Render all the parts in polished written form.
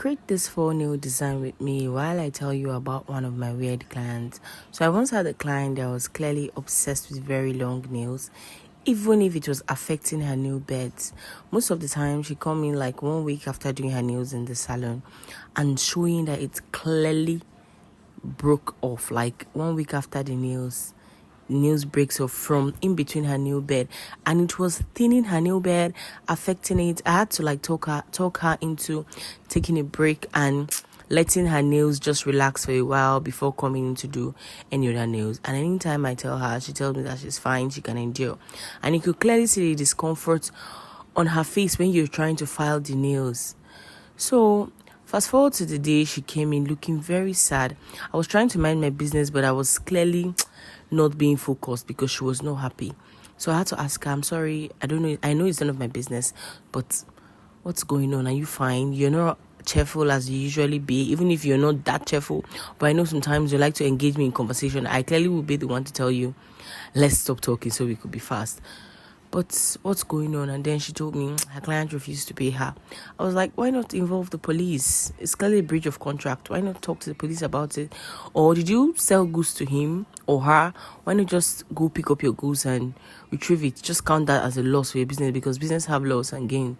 Create this full nail design with me while I tell you about one of my weird clients. So I once had a client that was clearly obsessed with very long nails, even if it was affecting her nail beds. Most of the time, she come in like 1 week after doing her nails in the salon and showing that it clearly broke off, like 1 week after the nails breaks off from in between her nail bed, and it was thinning her nail bed, affecting it. I had to like talk her into taking a break and letting her nails just relax for a while before coming in to do any other nails. And anytime I tell her, she tells me that she's fine, she can endure. And you could clearly see the discomfort on her face when you're trying to file the nails. So fast forward to the day she came in looking very sad. I was trying to mind my business, but I was clearly not being focused because she was not happy. So I had to ask her, I'm sorry, I don't know, I know it's none of my business, but what's going on? Are you fine? You're not cheerful as you usually be, even if you're not that cheerful. But I know sometimes you like to engage me in conversation. I clearly will be the one to tell you, let's stop talking so we could be fast. But what's going on? And then she told me her client refused to pay her. I was like, why not involve the police? It's clearly a breach of contract. Why not talk to the police about it? Or did you sell goods to him or her? Why not just go pick up your goods and retrieve it? Just count that as a loss for your business, because business have loss and gain.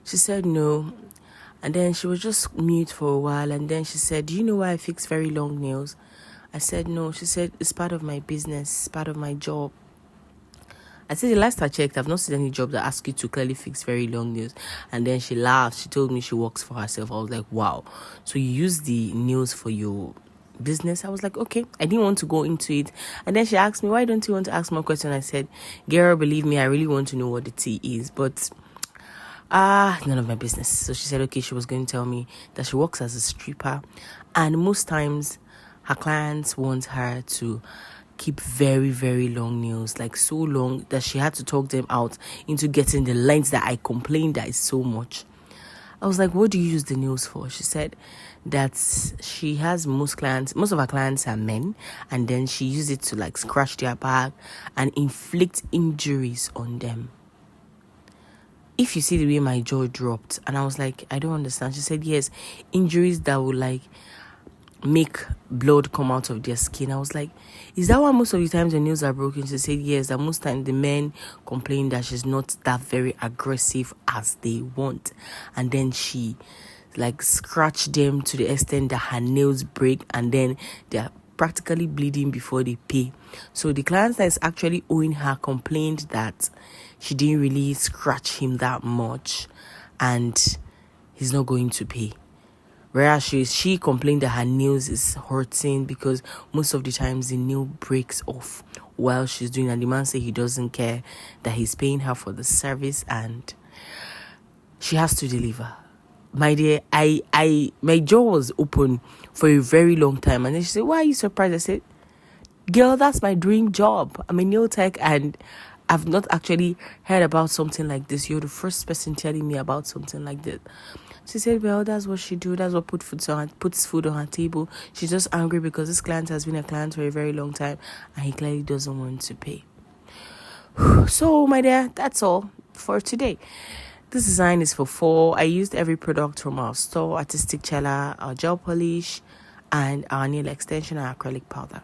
She said no. And then she was just mute for a while. And then she said, do you know why I fix very long nails? I said no. She said, it's part of my business. It's part of my job. I said, the last I checked, I've not seen any job that asks you to clearly fix very long nails. And then she laughed. She told me she works for herself. I was like, wow. So you use the nails for your business? I was like, okay. I didn't want to go into it. And then she asked me, why don't you want to ask more questions? I said, girl, believe me, I really want to know what the tea is. But none of my business. So she said, okay, she was going to tell me that she works as a stripper. And most times her clients want her to keep very, very long nails, like so long that she had to talk them out into getting the length that I complained that is so much. I was like, what do you use the nails for? She said that she has most of her clients are men, and then she uses it to like scratch their back and inflict injuries on them. If you see the way my jaw dropped, and I was like, I don't understand. She said, yes, injuries that will like make blood come out of their skin. I was like, is that why most of the times the nails are broken? She said yes, that most times the men complain that she's not that very aggressive as they want, and then she like scratch them to the extent that her nails break, and then they're practically bleeding before they pay. So the client that is actually owing her complained that she didn't really scratch him that much and he's not going to pay. Whereas she complained that her nails is hurting because most of the times the nail breaks off while she's doing it. And the man said he doesn't care, that he's paying her for the service and she has to deliver. My dear, my jaw was open for a very long time. And then she said, why are you surprised? I said, girl, that's my dream job. I'm a nail tech and I've not actually heard about something like this. You're the first person telling me about something like this. She said, well, that's what she do. That's what puts food on her table. She's just angry because this client has been a client for a very long time and he clearly doesn't want to pay. So, my dear, that's all for today. This design is for 4. I used every product from our store: artistic cella, our gel polish, and our nail extension and acrylic powder.